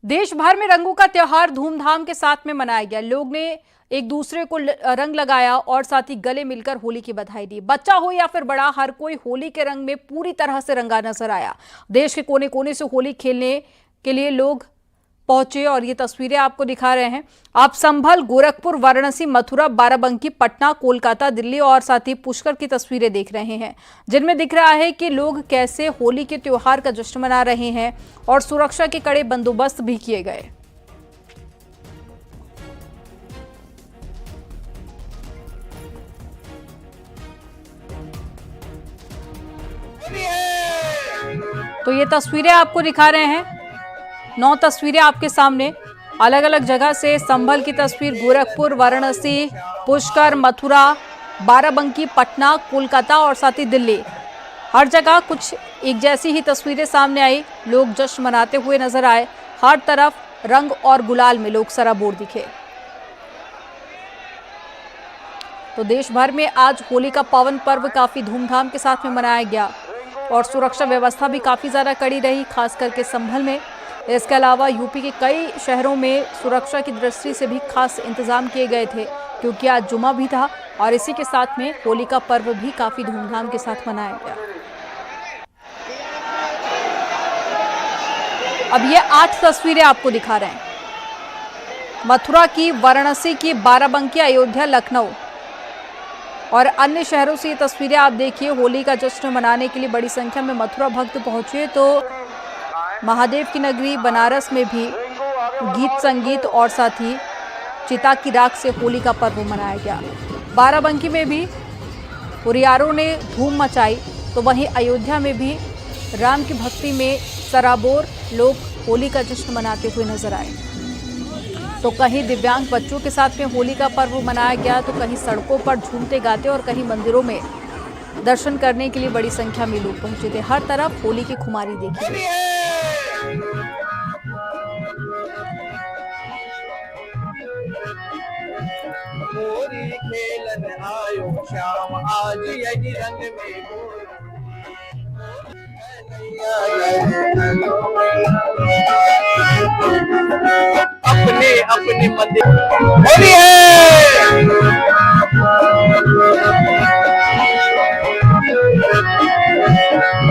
देश भर में रंगों का त्योहार धूमधाम के साथ में मनाया गया। लोग ने एक दूसरे को रंग लगाया और साथ ही गले मिलकर होली की बधाई दी। बच्चा हो या फिर बड़ा, हर कोई होली के रंग में पूरी तरह से रंगा नजर आया। देश के कोने कोने से होली खेलने के लिए लोग पहुंचे और ये तस्वीरें आपको दिखा रहे हैं। आप संभल, गोरखपुर, वाराणसी, मथुरा, बाराबंकी, पटना, कोलकाता, दिल्ली और साथ ही पुष्कर की तस्वीरें देख रहे हैं, जिनमें दिख रहा है कि लोग कैसे होली के त्योहार का जश्न मना रहे हैं और सुरक्षा के कड़े बंदोबस्त भी किए गए। तो ये तस्वीरें आपको दिखा रहे हैं, 9 तस्वीरें आपके सामने, अलग अलग जगह से। संभल की तस्वीर, गोरखपुर, वाराणसी, पुष्कर, मथुरा, बाराबंकी, पटना, कोलकाता और साथ ही दिल्ली, हर जगह कुछ एक जैसी ही तस्वीरें सामने आई। लोग जश्न मनाते हुए नजर आए। हर तरफ रंग और गुलाल में लोग सराबोर दिखे। तो देश भर में आज होली का पावन पर्व काफी धूमधाम के साथ में मनाया गया और सुरक्षा व्यवस्था भी काफी ज्यादा कड़ी रही, खास करके संभल में। इसके अलावा यूपी के कई शहरों में सुरक्षा की दृष्टि से भी खास इंतजाम किए गए थे, क्योंकि आज जुमा भी था और इसी के साथ में होली का पर्व भी काफी धूमधाम के साथ मनाया गया। अब ये 8 तस्वीरें आपको दिखा रहे हैं। मथुरा की, वाराणसी की, बाराबंकी, अयोध्या, लखनऊ और अन्य शहरों से ये तस्वीरें आप देखिए। होली का जश्न मनाने के लिए बड़ी संख्या में मथुरा भक्त पहुंचे, तो महादेव की नगरी बनारस में भी गीत संगीत और साथ ही चिता की राख से होली का पर्व मनाया गया। बाराबंकी में भी हुरियारों ने धूम मचाई, तो वहीं अयोध्या में भी राम की भक्ति में सराबोर लोग होली का जश्न मनाते हुए नजर आए। तो कहीं दिव्यांग बच्चों के साथ में होली का पर्व मनाया गया, तो कहीं सड़कों पर झूमते गाते और कहीं मंदिरों में दर्शन करने के लिए बड़ी संख्या में लोग पहुंचे थे। हर तरफ होली की खुमारी देखी गई। होली खेलन आयो श्याम आज यही रंग में अपने अपने मंदिर होली है।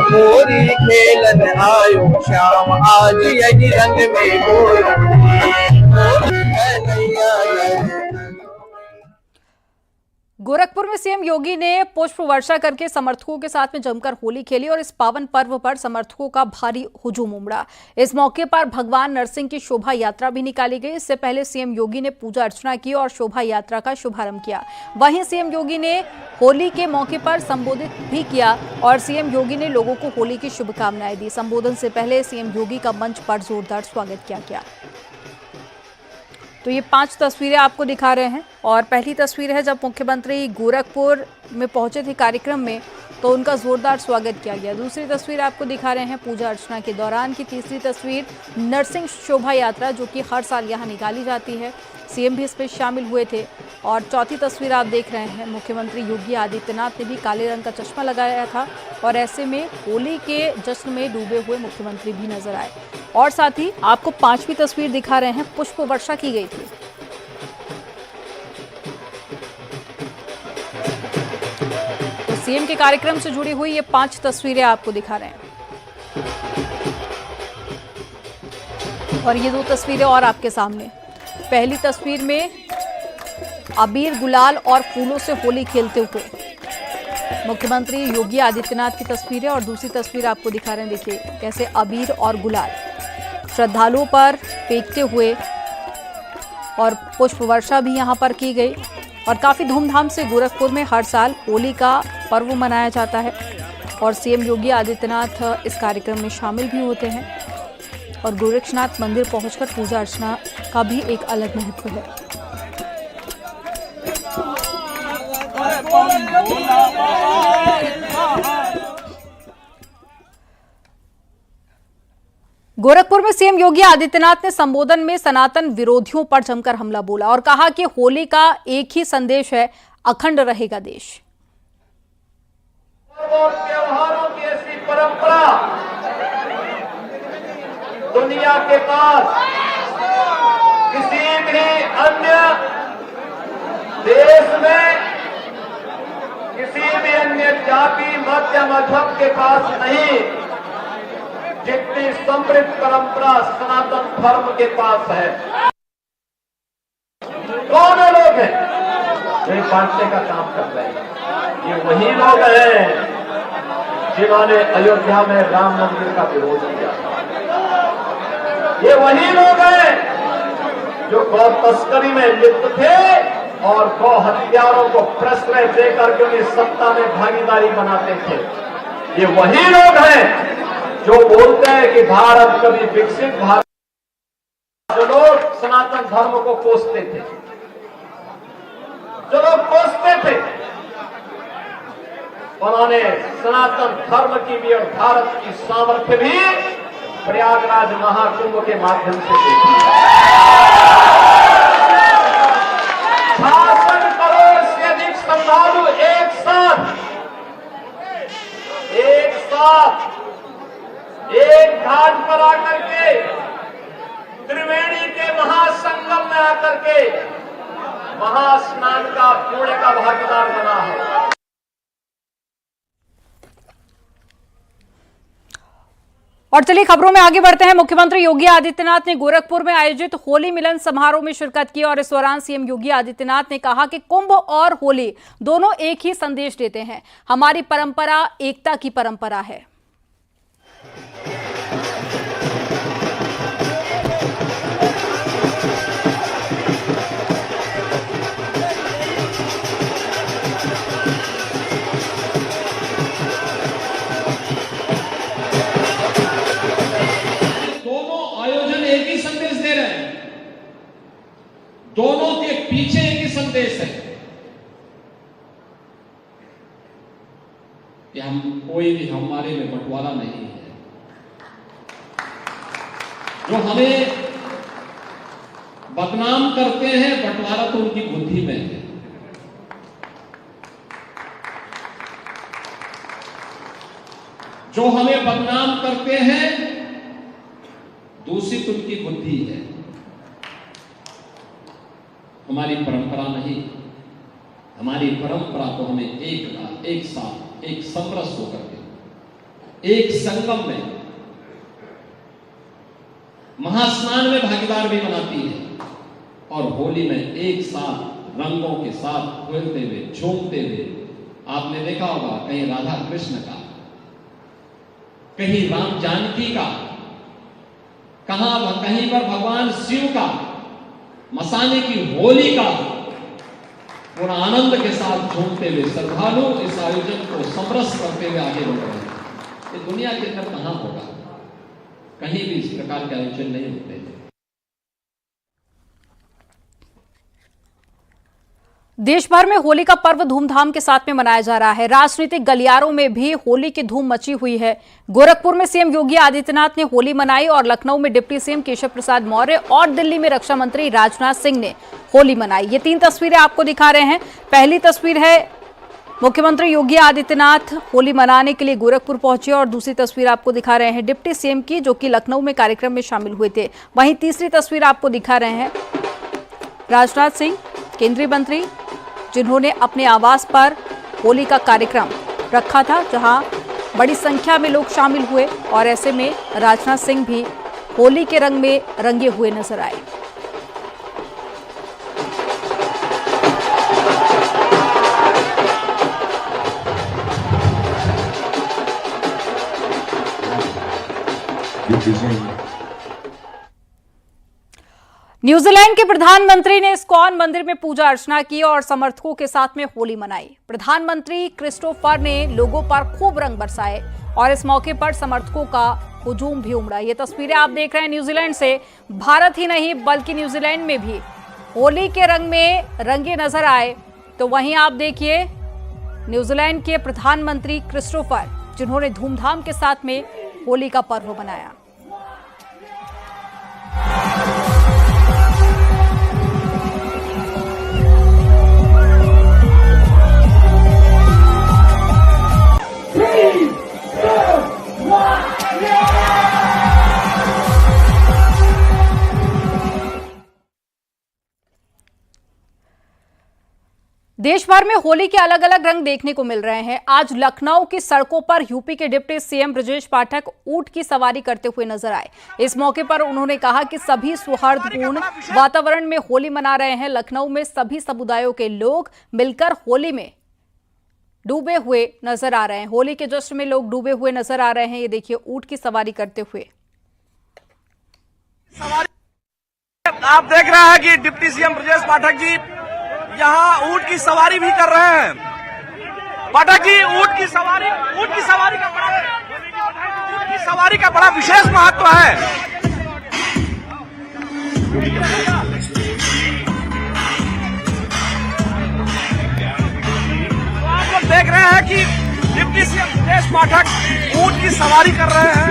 होली खेलन आयो श्याम आज यही रंग में गोरखपुर में सीएम योगी ने पुष्प वर्षा करके समर्थकों के साथ में जमकर होली खेली और इस पावन पर्व पर समर्थकों का भारी हुजूम उमड़ा। इस मौके पर भगवान नरसिंह की शोभा यात्रा भी निकाली गई। इससे पहले सीएम योगी ने पूजा अर्चना की और शोभा यात्रा का शुभारंभ किया। वहीं सीएम योगी ने होली के मौके पर संबोधित भी किया और सीएम योगी ने लोगों को होली की शुभकामनाएं दी। संबोधन से पहले सीएम योगी का मंच पर जोरदार स्वागत किया गया। तो ये 5 तस्वीरें आपको दिखा रहे हैं और पहली तस्वीर है जब मुख्यमंत्री गोरखपुर में पहुंचे थे कार्यक्रम में, तो उनका जोरदार स्वागत किया गया। दूसरी तस्वीर आपको दिखा रहे हैं पूजा अर्चना के दौरान की। तीसरी तस्वीर नरसिंह शोभा यात्रा, जो कि हर साल यहाँ निकाली जाती है। सीएम भी इसमें शामिल हुए थे। और चौथी तस्वीर आप देख रहे हैं, मुख्यमंत्री योगी आदित्यनाथ ने भी काले रंग का चश्मा लगाया था और ऐसे में होली के जश्न में डूबे हुए मुख्यमंत्री भी नजर आए। और साथ ही आपको 5वीं तस्वीर दिखा रहे हैं, पुष्प वर्षा की गई थी। तो सीएम के कार्यक्रम से जुड़ी हुई ये 5 तस्वीरें आपको दिखा रहे हैं और ये 2 तस्वीरें और आपके सामने। पहली तस्वीर में अबीर, गुलाल और फूलों से होली खेलते हुए मुख्यमंत्री योगी आदित्यनाथ की तस्वीर है और दूसरी तस्वीर आपको दिखा रहे हैं, देखिए कैसे अबीर और गुलाल श्रद्धालुओं पर फेंकते हुए और पुष्प वर्षा भी यहां पर की गई। और काफी धूमधाम से गोरखपुर में हर साल होली का पर्व मनाया जाता है और सीएम योगी आदित्यनाथ इस कार्यक्रम में शामिल भी होते हैं और गोरक्षनाथ मंदिर पहुंचकर पूजा अर्चना का भी एक अलग महत्व है। गोरखपुर में सीएम योगी आदित्यनाथ ने संबोधन में सनातन विरोधियों पर जमकर हमला बोला और कहा कि होली का एक ही संदेश है, अखंड रहेगा देश। त्योहारों की ऐसी परंपरा दुनिया के पास किसी भी अन्य देश में किसी भी अन्य जाति मत या मजहब के पास नहीं जितनी समृद्ध परंपरा सनातन धर्म के पास है। कौन लोग हैं जो बांटने का काम कर रहे हैं? ये वही लोग हैं जिन्होंने अयोध्या में राम मंदिर का विरोध किया। ये वही लोग हैं जो गौ तस्करी में लिप्त थे और गौ हत्यारों को प्रश्रय देकर के उन्हें सत्ता में भागीदारी बनाते थे। ये वही लोग हैं जो बोलते हैं कि भारत कभी विकसित भारत, जो लोग सनातन धर्म को कोसते थे, जो लोग कोसते थे, उन्होंने सनातन धर्म की भी और भारत की सामर्थ्य भी प्रयागराज महाकुंभ के माध्यम से देखी। 66 करोड़ से अधिक श्रद्धालु एक साथ एक घाट पर आकर के त्रिवेणी के महासंगम में आकर के महास्नान का पुण्य का भागीदार बना है। और चलिए खबरों में आगे बढ़ते हैं। मुख्यमंत्री योगी आदित्यनाथ ने गोरखपुर में आयोजित होली मिलन समारोह में शिरकत की और इस दौरान सीएम योगी आदित्यनाथ ने कहा कि कुंभ और होली दोनों एक ही संदेश देते हैं। हमारी परंपरा एकता की परंपरा है। दोनों के पीछे एक ही संदेश है कि हम कोई भी हमारे में बंटवारा नहीं है। जो हमें बदनाम करते हैं बंटवारा तो उनकी बुद्धि में है। जो हमें बदनाम करते हैं दूषित उनकी बुद्धि है। हमारी परंपरा नहीं, हमारी परंपरा तो हमें एक साथ एक समरस होकर के एक संगम में महास्नान में भागीदार भी बनाती है और होली में एक साथ रंगों के साथ खेलते हुए झूमते हुए। आपने देखा होगा कहीं राधा कृष्ण का, कहीं राम जानकी का, कहीं पर भगवान शिव का मसाने की होली का पूरा आनंद के साथ झूमते हुए श्रद्धालु इस आयोजन को समरस करते हुए आगे बढ़ रहे हैं। ये दुनिया के अंदर कहां होगा? कहीं भी इस प्रकार के आयोजन नहीं होते हैं। देश भर में होली का पर्व धूमधाम के साथ में मनाया जा रहा है। राजनीतिक गलियारों में भी होली की धूम मची हुई है। गोरखपुर में सीएम योगी आदित्यनाथ ने होली मनाई और लखनऊ में डिप्टी सीएम केशव प्रसाद मौर्य और दिल्ली में रक्षा मंत्री राजनाथ सिंह ने होली मनाई। ये 3 तस्वीरें आपको दिखा रहे हैं। पहली तस्वीर है मुख्यमंत्री योगी आदित्यनाथ होली मनाने के लिए गोरखपुर पहुंचे और दूसरी तस्वीर आपको दिखा रहे हैं डिप्टी सीएम की, जो कि लखनऊ में कार्यक्रम में शामिल हुए थे। वहीं तीसरी तस्वीर आपको दिखा रहे हैं राजनाथ सिंह, केंद्रीय मंत्री, जिन्होंने अपने आवास पर होली का कार्यक्रम रखा था, जहां बड़ी संख्या में लोग शामिल हुए और ऐसे में राजनाथ सिंह भी होली के रंग में रंगे हुए नजर आए। न्यूजीलैंड के प्रधानमंत्री ने इस्कॉन मंदिर में पूजा अर्चना की और समर्थकों के साथ में होली मनाई। प्रधानमंत्री क्रिस्टोफर ने लोगों पर खूब रंग बरसाए और इस मौके पर समर्थकों का हुजूम भी उमड़ा। ये तस्वीरें आप देख रहे हैं न्यूजीलैंड से। भारत ही नहीं बल्कि न्यूजीलैंड में भी होली के रंग में रंगे नजर आए। तो वहीं आप देखिए न्यूजीलैंड के प्रधानमंत्री क्रिस्टोफर, जिन्होंने धूमधाम के साथ में होली का पर्व मनाया। देश भर में होली के अलग अलग रंग देखने को मिल रहे हैं। आज लखनऊ की सड़कों पर यूपी के डिप्टी सीएम ब्रजेश पाठक ऊंट की सवारी करते हुए नजर आए। इस मौके पर उन्होंने कहा कि सभी सौहार्दपूर्ण वातावरण में होली मना रहे हैं। लखनऊ में सभी समुदायों के लोग मिलकर होली में डूबे हुए नजर आ रहे हैं। होली के जश्न में लोग डूबे हुए नजर आ रहे हैं। ये देखिए ऊंट की सवारी करते हुए। आप देख रहे हैं कि डिप्टी सीएम ब्रजेश पाठक जी यहाँ ऊंट की सवारी भी कर रहे हैं। पाठक जी, ऊंट की सवारी का बड़ा विशेष महत्व है। तो आप लोग देख रहे हैं कि डिप्टी सीएम ब्रजेश पाठक ऊंट की सवारी कर रहे हैं।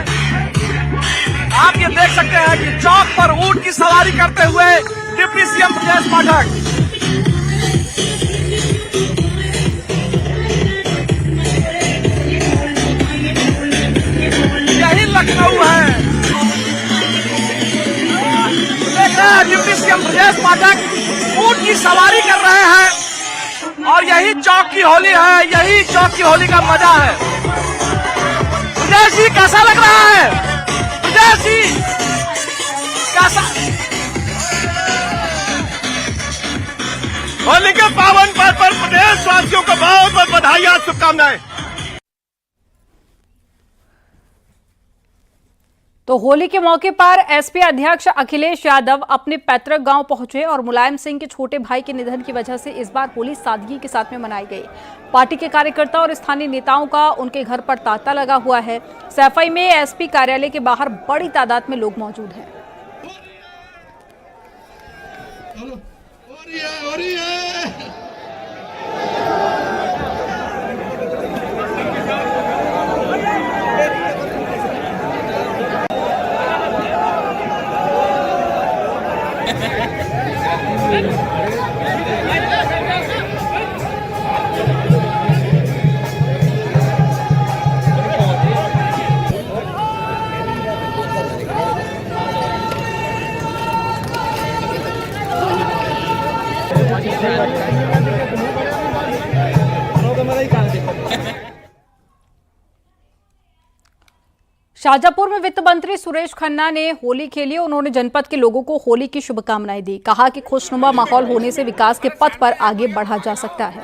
आप ये देख सकते हैं कि चौक पर ऊंट की सवारी करते हुए डिप्टी सीएम ब्रजेश पाठक। यही लखनऊ है। देख रहे हैं डिप्टी सीएम ब्रजेश पाठक ऊंट की सवारी कर रहे हैं और यही चौक की होली है, यही चौक की होली का मजा है। ब्रजेश जी, कैसा लग रहा है? ब्रजेश जी, कैसा? होली के पावन पर्व पर प्रदेशवासियों को बहुत बहुत बधाई और शुभकामनाएं। तो होली के मौके पर एसपी अध्यक्ष अखिलेश यादव अपने पैतृक गांव पहुंचे और मुलायम सिंह के छोटे भाई के निधन की वजह से इस बार होली सादगी के साथ में मनाई गई। पार्टी के कार्यकर्ता और स्थानीय नेताओं का उनके घर पर तांता लगा हुआ है। सैफई में एसपी कार्यालय के बाहर बड़ी तादाद में लोग मौजूद हैं। शाहजहांपुर में वित्त मंत्री सुरेश खन्ना ने होली खेली। उन्होंने जनपद के लोगों को होली की शुभकामनाएं दी। कहा कि खुशनुमा माहौल होने से विकास के पथ पर आगे बढ़ा जा सकता है।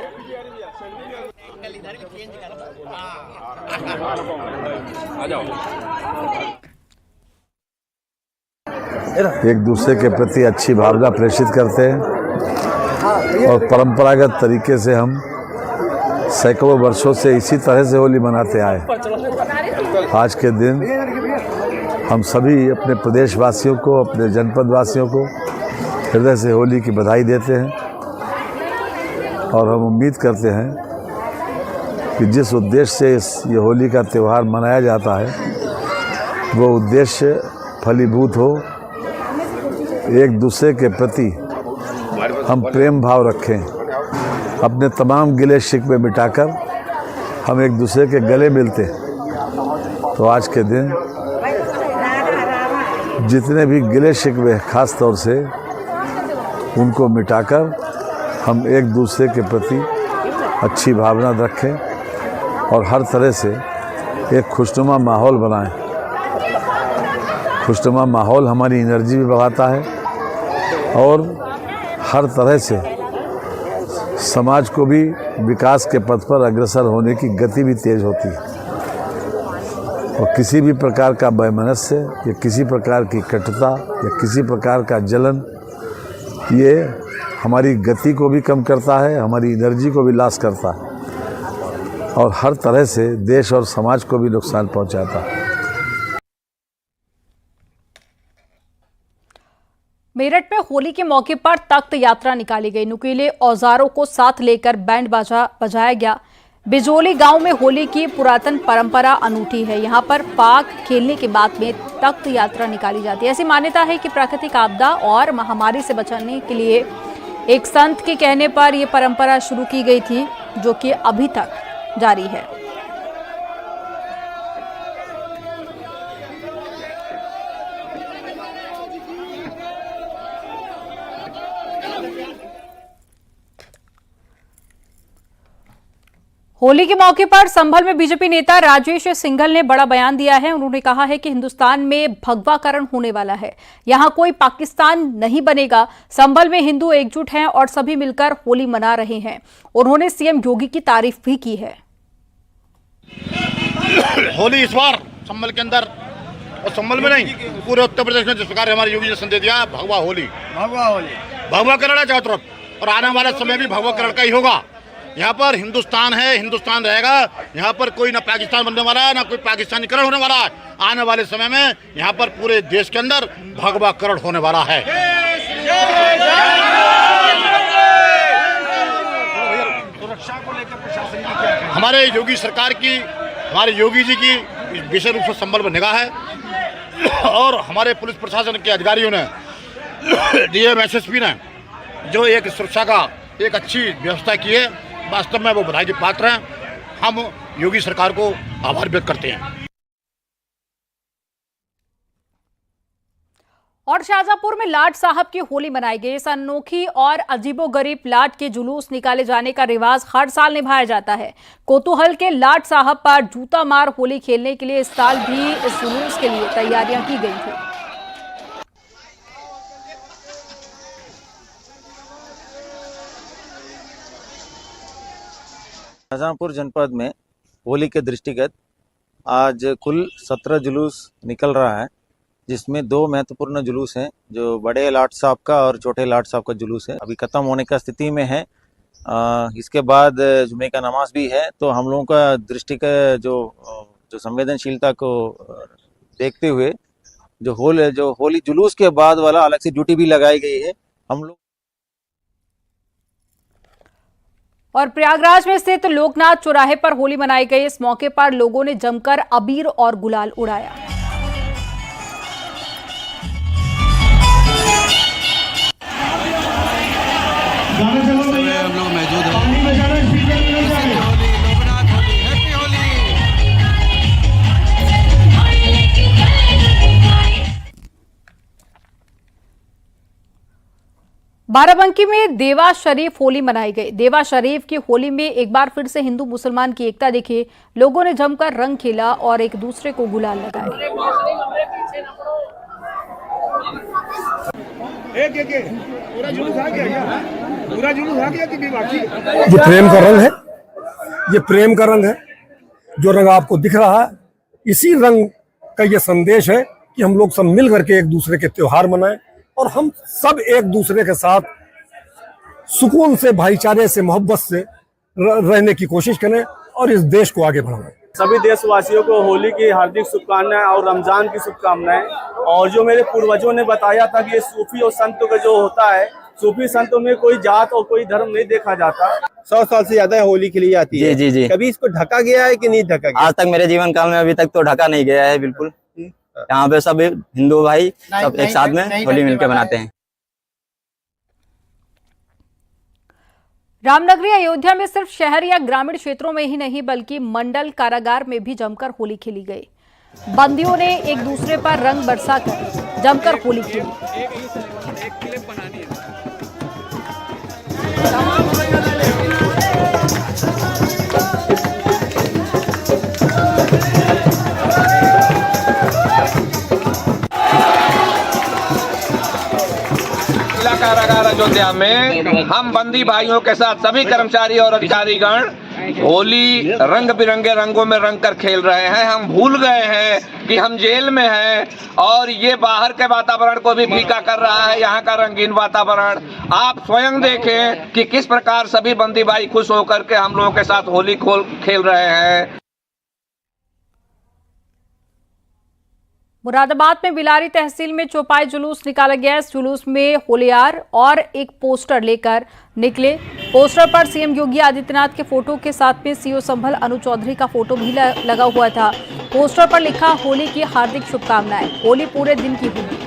एक दूसरे के प्रति अच्छी भावना प्रेषित करते हैं और परंपरागत तरीके से हम सैकड़ों वर्षों से इसी तरह से होली मनाते आए। आज के दिन हम सभी अपने प्रदेशवासियों को, अपने जनपद वासियों को हृदय से होली की बधाई देते हैं और हम उम्मीद करते हैं कि जिस उद्देश्य से ये होली का त्यौहार मनाया जाता है वो उद्देश्य फलीभूत हो। एक दूसरे के प्रति हम प्रेम भाव रखें, अपने तमाम गिले शिकवे मिटाकर हम एक दूसरे के गले मिलते हैं। तो आज के दिन जितने भी गिले शिकवे खास तौर से उनको मिटाकर हम एक दूसरे के प्रति अच्छी भावना रखें और हर तरह से एक खुशनुमा माहौल बनाएं। खुशनुमा माहौल हमारी एनर्जी भी बढ़ाता है और हर तरह से समाज को भी विकास के पथ पर अग्रसर होने की गति भी तेज होती है और किसी भी प्रकार का वैमनस्य या किसी प्रकार की कटुता या किसी प्रकार का जलन ये हमारी गति को भी कम करता है, हमारी एनर्जी को भी लॉस करता है और हर तरह से देश और समाज को भी नुकसान पहुंचाता है। मेरठ में होली के मौके पर तख्त यात्रा निकाली गई। नुकीले औजारों को साथ लेकर बैंड बाजा बजाया गया। बिजोली गांव में होली की पुरातन परंपरा अनूठी है। यहां पर पाक खेलने के बाद में तख्त यात्रा निकाली जाती है। ऐसी मान्यता है कि प्राकृतिक आपदा और महामारी से बचाने के लिए एक संत के कहने पर यह परंपरा शुरू की गई थी, जो कि अभी तक जारी है। होली के मौके पर संभल में बीजेपी नेता राजेश सिंघल ने बड़ा बयान दिया है। उन्होंने कहा है कि हिंदुस्तान में भगवाकरण होने वाला है, यहां कोई पाकिस्तान नहीं बनेगा। संभल में हिंदू एकजुट हैं और सभी मिलकर होली मना रहे हैं। उन्होंने सीएम योगी की तारीफ भी की है। होली इस बार संभल के अंदर, और संभल में नहीं पूरे उत्तर प्रदेश में जिस प्रकार हमारे योगी ने संदेश दिया, भगवा होली, भगवाकरण है चारों तरफ, और आने वाला समय भी भगवाकरण का ही होगा। यहाँ पर हिंदुस्तान है, हिंदुस्तान रहेगा। यहाँ पर कोई ना पाकिस्तान बनने वाला है, ना कोई पाकिस्तानीकरण होने वाला है। आने वाले समय में यहाँ पर पूरे देश के अंदर भगवाकरण होने वाला है। सुरक्षा को लेकर प्रशासन की क्या है? हमारे योगी सरकार की, हमारे योगी जी की विशेष रूप से संभल में निगाह है, और हमारे पुलिस प्रशासन के अधिकारियों ने, डीएम एसएसपी ने जो एक सुरक्षा का एक अच्छी व्यवस्था की है, वास्तव में वो बधाई के पात्र हैं। हम योगी सरकार को आभार व्यक्त करते हैं। और शाहजहांपुर में लाट साहब की होली मनाई गई। इस अनोखी और अजीबोगरीब लाट के जुलूस निकाले जाने का रिवाज हर साल निभाया जाता है। कोतूहल के लाट साहब पर जूता मार होली खेलने के लिए इस साल भी इस जुलूस के लिए तैयारियां की गई थी। शाहजहांपुर जनपद में होली के दृष्टिगत आज कुल 17 जुलूस निकल रहा है, जिसमें 2 महत्वपूर्ण जुलूस हैं, जो बड़े लाट साहब का और छोटे लाट साहब का जुलूस है। अभी ख़त्म होने का स्थिति में है। इसके बाद जुमे का नमाज भी है। तो हम लोगों का दृष्टि का जो संवेदनशीलता को देखते हुए जो होली जुलूस के बाद वाला अलग से ड्यूटी भी लगाई गई है। हम लोग और प्रयागराज में स्थित लोकनाथ चौराहे पर होली मनाई गई। इस मौके पर लोगों ने जमकर अबीर और गुलाल उड़ाया। हम लोग मौजूद हैं। बाराबंकी में देवा शरीफ होली मनाई गई। देवा शरीफ की होली में एक बार फिर से हिंदू मुसलमान की एकता दिखी। लोगों ने जमकर रंग खेला और एक दूसरे को गुलाल लगाए। पूरा जुलूस आ गया, पूरा जुलूस आ गया कि बाकी? ये प्रेम का रंग है, ये प्रेम का रंग है। जो रंग आपको दिख रहा है, इसी रंग का ये संदेश है कि हम लोग सब मिल करके एक दूसरे के त्योहार मनाएं और हम सब एक दूसरे के साथ सुकून से, भाईचारे से, मोहब्बत से रहने की कोशिश करें और इस देश को आगे बढ़ाएं। सभी देशवासियों को होली की हार्दिक शुभकामनाएं और रमजान की शुभकामनाएं। और जो मेरे पूर्वजों ने बताया था कि ये सूफी और संतों का जो होता है, सूफी संतों में कोई जात और कोई धर्म नहीं देखा जाता। 100 साल से ज्यादा होली खेली जाती है। जी जी। कभी इसको ढका गया है कि नहीं ढका गया? आज तक मेरे जीवन काल में अभी तक तो ढका नहीं गया है। बिल्कुल यहाँ पे सब हिंदू भाई सब एक साथ में होली मिलकर मनाते हैं। रामनगरी अयोध्या में सिर्फ शहर या ग्रामीण क्षेत्रों में ही नहीं बल्कि मंडल कारागार में भी जमकर होली खेली गई। बंदियों ने एक दूसरे पर रंग बरसाकर जमकर होली खेली। कारागार अयोध्या में हम बंदी भाइयों के साथ सभी कर्मचारी और अधिकारीगण होली रंग बिरंगे रंगों में रंग कर खेल रहे हैं। हम भूल गए हैं कि हम जेल में हैं और ये बाहर के वातावरण को भी फीका कर रहा है यहाँ का रंगीन वातावरण। आप स्वयं देखें कि किस प्रकार सभी बंदी भाई खुश होकर के हम लोगों के साथ होली खेल रहे हैं। मुरादाबाद में बिलारी तहसील में चौपाई जुलूस निकाला गया। इस जुलूस में होलियार और एक पोस्टर लेकर निकले। पोस्टर पर सीएम योगी आदित्यनाथ के फोटो के साथ में सीओ संभल अनु चौधरी का फोटो भी लगा हुआ था। पोस्टर पर लिखा होली की हार्दिक शुभकामनाएं, होली पूरे दिन की होगी।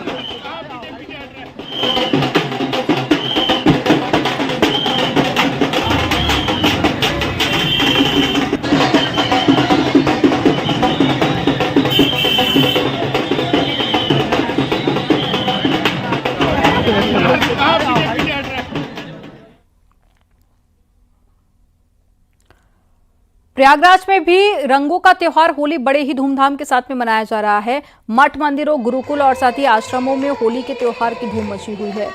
प्रयागराज में भी रंगों का त्योहार होली बड़े ही धूमधाम के साथ में मनाया जा रहा है। मठ, मंदिरों, गुरुकुल और साथ ही आश्रमों में होली के त्योहार की धूम मची हुई है।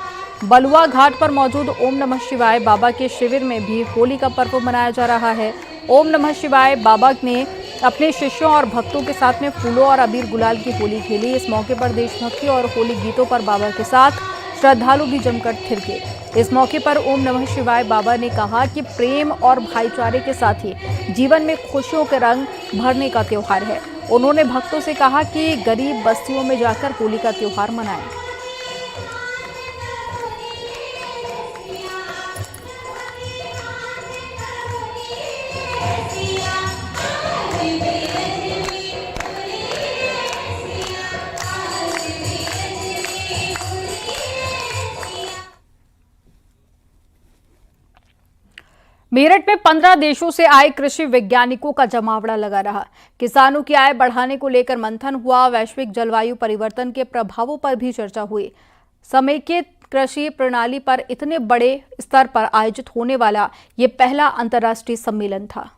बलुआ घाट पर मौजूद ओम नमः शिवाय बाबा के शिविर में भी होली का पर्व मनाया जा रहा है। ओम नमः शिवाय बाबा ने अपने शिष्यों और भक्तों के साथ में फूलों और अबीर गुलाल की होली खेली। इस मौके पर देशभक्ति और होली गीतों पर बाबा के साथ श्रद्धालु भी जमकर थिरके। इस मौके पर ओम नमः शिवाय बाबा ने कहा कि प्रेम और भाईचारे के साथ ही जीवन में खुशियों के रंग भरने का त्योहार है। उन्होंने भक्तों से कहा कि गरीब बस्तियों में जाकर होली का त्योहार मनाएं। मेरठ में 15 देशों से आए कृषि वैज्ञानिकों का जमावड़ा लगा रहा। किसानों की आय बढ़ाने को लेकर मंथन हुआ। वैश्विक जलवायु परिवर्तन के प्रभावों पर भी चर्चा हुई। समेकित कृषि प्रणाली पर इतने बड़े स्तर पर आयोजित होने वाला ये पहला अंतर्राष्ट्रीय सम्मेलन था।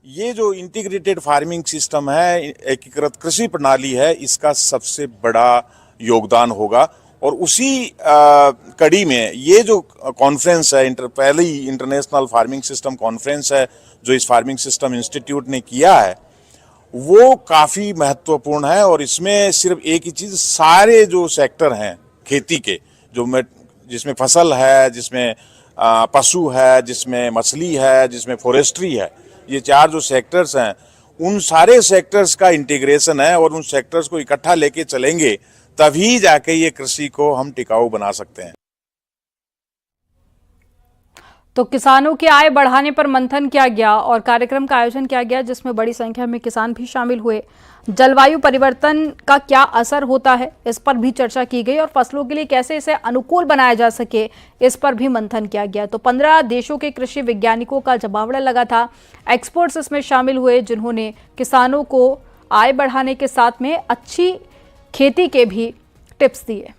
ये जो इंटीग्रेटेड फार्मिंग सिस्टम है, एकीकृत कृषि प्रणाली है, इसका सबसे बड़ा योगदान होगा। और उसी कड़ी में ये जो कॉन्फ्रेंस है, पहली इंटरनेशनल फार्मिंग सिस्टम कॉन्फ्रेंस है जो इस फार्मिंग सिस्टम इंस्टीट्यूट ने किया है, वो काफ़ी महत्वपूर्ण है। और इसमें सिर्फ एक ही चीज़, सारे जो सेक्टर हैं खेती के, जिसमें फसल है, जिसमें पशु है, जिसमें मछली है, जिसमें फॉरेस्ट्री है, ये 4 जो सेक्टर्स हैं, उन सारे सेक्टर्स का इंटीग्रेशन है। और उन सेक्टर्स को इकट्ठा लेके चलेंगे तभी जाके ये कृषि को हम टिकाऊ बना सकते हैं। तो किसानों की आय बढ़ाने पर मंथन किया गया और कार्यक्रम का आयोजन किया गया, जिसमें बड़ी संख्या में किसान भी शामिल हुए। जलवायु परिवर्तन का क्या असर होता है, इस पर भी चर्चा की गई और फसलों के लिए कैसे इसे अनुकूल बनाया जा सके, इस पर भी मंथन किया गया। तो 15 देशों के कृषि वैज्ञानिकों का जमावड़ा लगा था। एक्सपर्ट्स इसमें शामिल हुए, जिन्होंने किसानों को आय बढ़ाने के साथ में अच्छी खेती के भी टिप्स दिए।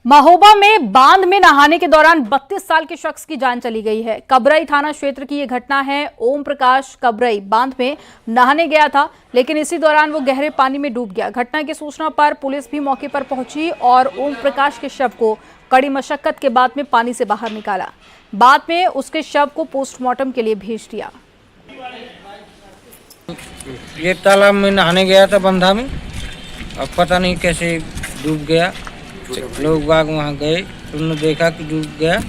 महोबा में बांध में नहाने के दौरान 32 साल के शख्स की जान चली गई है। कबरई थाना क्षेत्र की यह घटना है। ओम प्रकाश कबरई बांध में नहाने गया था, लेकिन इसी दौरान वो गहरे पानी में डूब गया। घटना की सूचना पर पुलिस भी मौके पर पहुंची और ओम प्रकाश के शव को कड़ी मशक्कत के बाद में पानी से बाहर निकाला। बाद में उसके शव को पोस्टमार्टम के लिए भेज दिया। ये तालाब में नहाने गया था बंधा में, अब पता नहीं कैसे डूब गया। लोग बाग वहाँ गए, उन्होंने देखा कि डूब गया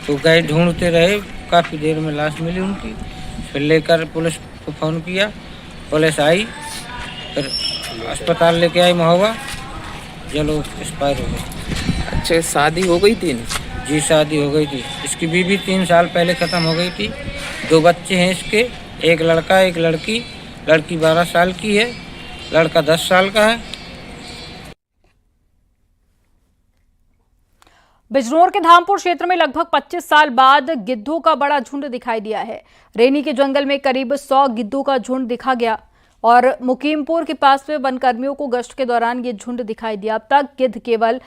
तो गए, ढूंढते रहे। काफ़ी देर में लाश मिली उनकी। फिर लेकर पुलिस को फ़ोन किया, पुलिस आई, फिर अस्पताल लेके आई महोबा। ये लोग एक्सपायर हो गए। अच्छा, शादी हो गई थी? जी शादी हो गई थी। इसकी बीवी 3 साल पहले ख़त्म हो गई थी। 2 बच्चे हैं इसके, एक लड़का एक लड़की। लड़की 12 साल की है, लड़का 10 साल का है। बिजनौर के धामपुर क्षेत्र में लगभग 25 साल बाद गिद्धों का बड़ा झुंड दिखाई दिया है। रेनी के जंगल में करीब 100 गिद्धों का झुंड दिखा गया और मुकीमपुर के पास में वनकर्मियों को गश्त के दौरान ये झुंड दिखाई दिया। अब तक गिद्ध केवल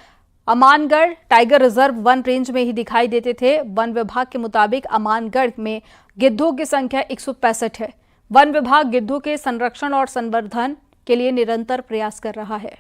Amangarh tiger reserve one range में ही दिखाई देते थे। वन विभाग के मुताबिक अमानगढ़ में गिद्धों की संख्या 165 है। वन विभाग गिद्धों के संरक्षण और संवर्धन के लिए निरंतर प्रयास कर रहा है।